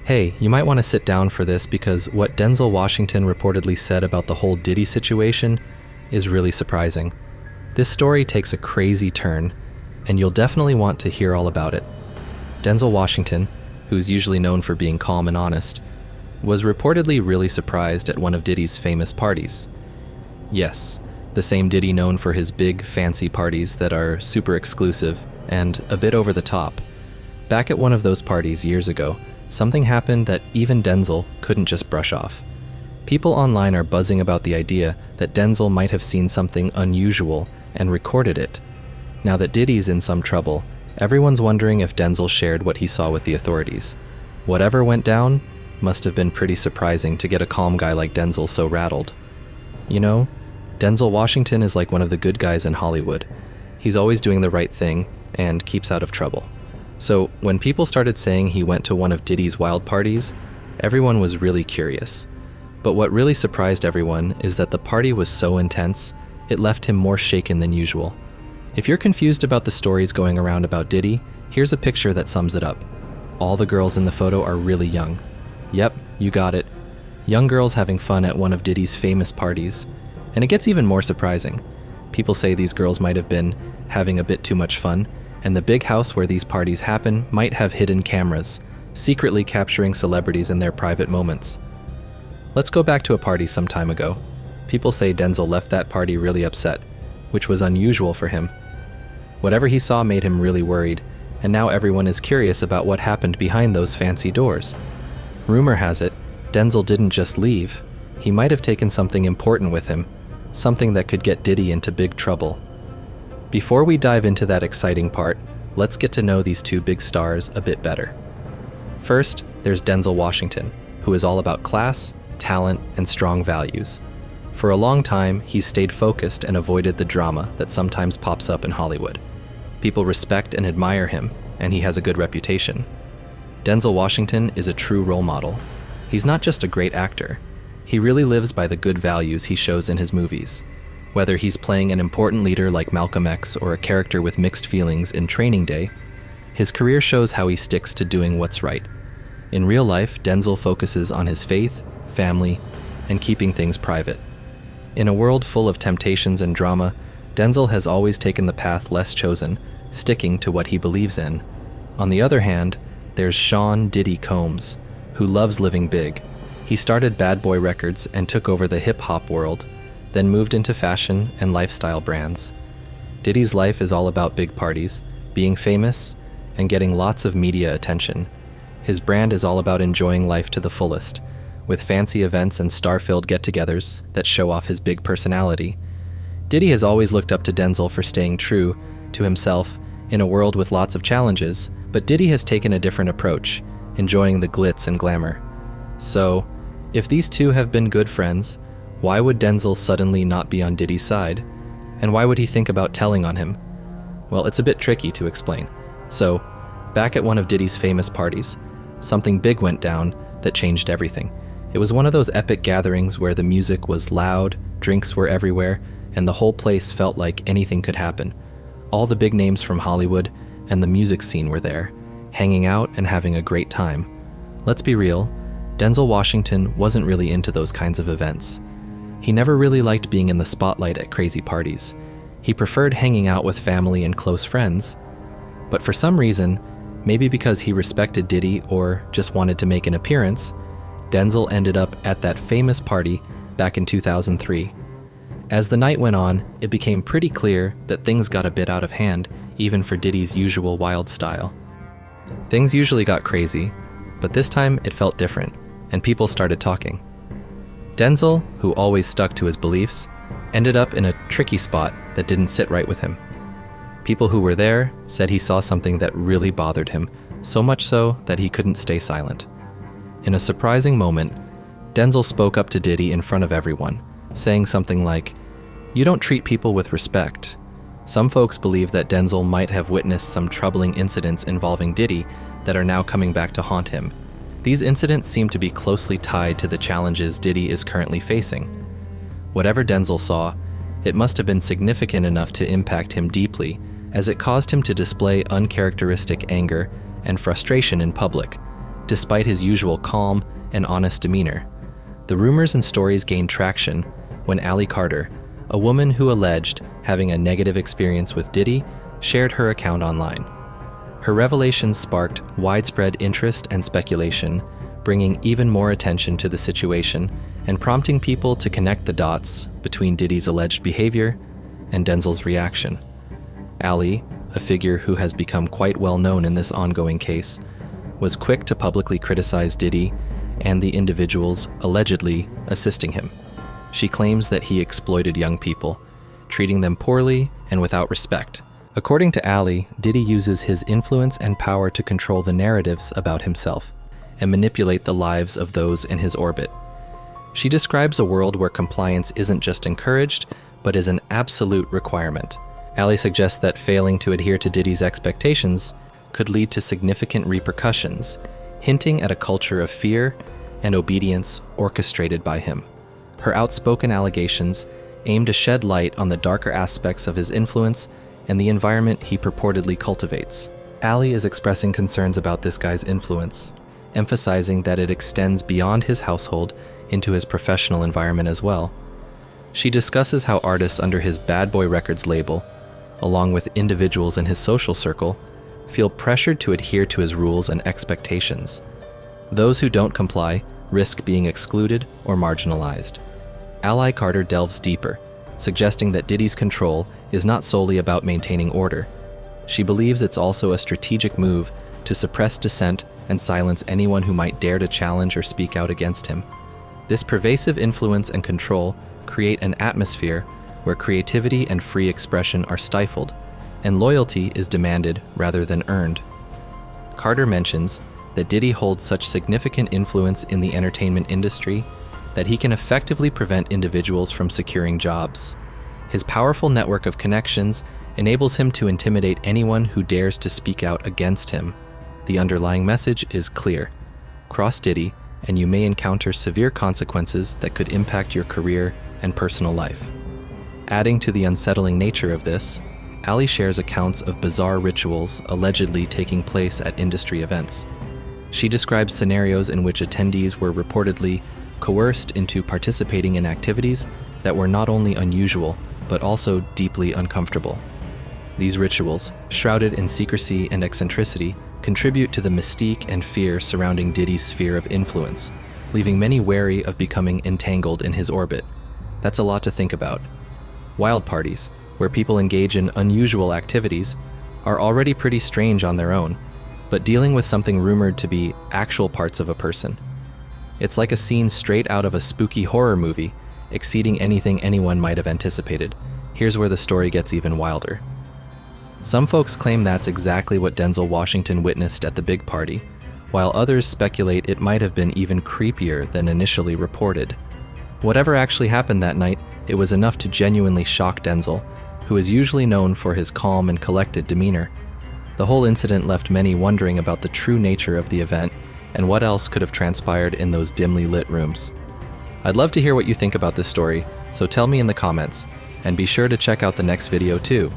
Hey, you might want to sit down for this because what Denzel Washington reportedly said about the whole Diddy situation is really surprising. This story takes a crazy turn, and you'll definitely want to hear all about it. Denzel Washington, who's usually known for being calm and honest, was reportedly really surprised at one of Diddy's famous parties. Yes, the same Diddy known for his big, fancy parties that are super exclusive and a bit over the top. Back at one of those parties years ago, something happened that even Denzel couldn't just brush off. People online are buzzing about the idea that Denzel might have seen something unusual and recorded it. Now that Diddy's in some trouble, everyone's wondering if Denzel shared what he saw with the authorities. Whatever went down must have been pretty surprising to get a calm guy like Denzel so rattled. You know, Denzel Washington is like one of the good guys in Hollywood. He's always doing the right thing and keeps out of trouble. So when people started saying he went to one of Diddy's wild parties, everyone was really curious. But what really surprised everyone is that the party was so intense, it left him more shaken than usual. If you're confused about the stories going around about Diddy, here's a picture that sums it up. All the girls in the photo are really young. Yep, you got it. Young girls having fun at one of Diddy's famous parties. And it gets even more surprising. People say these girls might have been having a bit too much fun, and the big house where these parties happen might have hidden cameras, secretly capturing celebrities in their private moments. Let's go back to a party some time ago. People say Denzel left that party really upset, which was unusual for him. Whatever he saw made him really worried, and now everyone is curious about what happened behind those fancy doors. Rumor has it, Denzel didn't just leave. He might have taken something important with him, something that could get Diddy into big trouble. Before we dive into that exciting part, let's get to know these two big stars a bit better. First, there's Denzel Washington, who is all about class, talent, and strong values. For a long time, he's stayed focused and avoided the drama that sometimes pops up in Hollywood. People respect and admire him, and he has a good reputation. Denzel Washington is a true role model. He's not just a great actor. He really lives by the good values he shows in his movies. Whether he's playing an important leader like Malcolm X or a character with mixed feelings in Training Day, his career shows how he sticks to doing what's right. In real life, Denzel focuses on his faith, family, and keeping things private. In a world full of temptations and drama, Denzel has always taken the path less chosen, sticking to what he believes in. On the other hand, there's Sean Diddy Combs, who loves living big. He started Bad Boy Records and took over the hip-hop world, then moved into fashion and lifestyle brands. Diddy's life is all about big parties, being famous, and getting lots of media attention. His brand is all about enjoying life to the fullest, with fancy events and star-filled get-togethers that show off his big personality. Diddy has always looked up to Denzel for staying true to himself in a world with lots of challenges, but Diddy has taken a different approach, enjoying the glitz and glamour. So, if these two have been good friends, why would Denzel suddenly not be on Diddy's side? And why would he think about telling on him? Well, it's a bit tricky to explain. So, back at one of Diddy's famous parties, something big went down that changed everything. It was one of those epic gatherings where the music was loud, drinks were everywhere, and the whole place felt like anything could happen. All the big names from Hollywood and the music scene were there, hanging out and having a great time. Let's be real, Denzel Washington wasn't really into those kinds of events. He never really liked being in the spotlight at crazy parties. He preferred hanging out with family and close friends. But for some reason, maybe because he respected Diddy or just wanted to make an appearance, Denzel ended up at that famous party back in 2003. As the night went on, it became pretty clear that things got a bit out of hand, even for Diddy's usual wild style. Things usually got crazy, but this time it felt different, and people started talking. Denzel, who always stuck to his beliefs, ended up in a tricky spot that didn't sit right with him. People who were there said he saw something that really bothered him, so much so that he couldn't stay silent. In a surprising moment, Denzel spoke up to Diddy in front of everyone, saying something like, "You don't treat people with respect." Some folks believe that Denzel might have witnessed some troubling incidents involving Diddy that are now coming back to haunt him. These incidents seem to be closely tied to the challenges Diddy is currently facing. Whatever Denzel saw, it must have been significant enough to impact him deeply, as it caused him to display uncharacteristic anger and frustration in public. despite his usual calm and honest demeanor. The rumors and stories gained traction when Allie Carter, a woman who alleged having a negative experience with Diddy, shared her account online. Her revelations sparked widespread interest and speculation, bringing even more attention to the situation and prompting people to connect the dots between Diddy's alleged behavior and Denzel's reaction. Allie, a figure who has become quite well known in this ongoing case, was quick to publicly criticize Diddy and the individuals allegedly assisting him. She claims that he exploited young people, treating them poorly and without respect. According to Allie, Diddy uses his influence and power to control the narratives about himself and manipulate the lives of those in his orbit. She describes a world where compliance isn't just encouraged, but is an absolute requirement. Allie suggests that failing to adhere to Diddy's expectations could lead to significant repercussions, hinting at a culture of fear and obedience orchestrated by him. Her outspoken allegations aim to shed light on the darker aspects of his influence and the environment he purportedly cultivates. Allie is expressing concerns about this guy's influence, emphasizing that it extends beyond his household into his professional environment as well. She discusses how artists under his Bad Boy Records label, along with individuals in his social circle, feel pressured to adhere to his rules and expectations. Those who don't comply risk being excluded or marginalized. Allie Carter delves deeper, suggesting that Diddy's control is not solely about maintaining order. She believes it's also a strategic move to suppress dissent and silence anyone who might dare to challenge or speak out against him. This pervasive influence and control create an atmosphere where creativity and free expression are stifled, and loyalty is demanded rather than earned. Carter mentions that Diddy holds such significant influence in the entertainment industry that he can effectively prevent individuals from securing jobs. His powerful network of connections enables him to intimidate anyone who dares to speak out against him. The underlying message is clear: cross Diddy, and you may encounter severe consequences that could impact your career and personal life. Adding to the unsettling nature of this, Allie shares accounts of bizarre rituals allegedly taking place at industry events. She describes scenarios in which attendees were reportedly coerced into participating in activities that were not only unusual, but also deeply uncomfortable. These rituals, shrouded in secrecy and eccentricity, contribute to the mystique and fear surrounding Diddy's sphere of influence, leaving many wary of becoming entangled in his orbit. That's a lot to think about. Wild parties, where people engage in unusual activities, are already pretty strange on their own, but dealing with something rumored to be actual parts of a person. It's like a scene straight out of a spooky horror movie, exceeding anything anyone might have anticipated. Here's where the story gets even wilder. Some folks claim that's exactly what Denzel Washington witnessed at the big party, while others speculate it might have been even creepier than initially reported. Whatever actually happened that night, it was enough to genuinely shock Denzel, who is usually known for his calm and collected demeanor. The whole incident left many wondering about the true nature of the event and what else could have transpired in those dimly lit rooms. I'd love to hear what you think about this story, so tell me in the comments, and be sure to check out the next video too.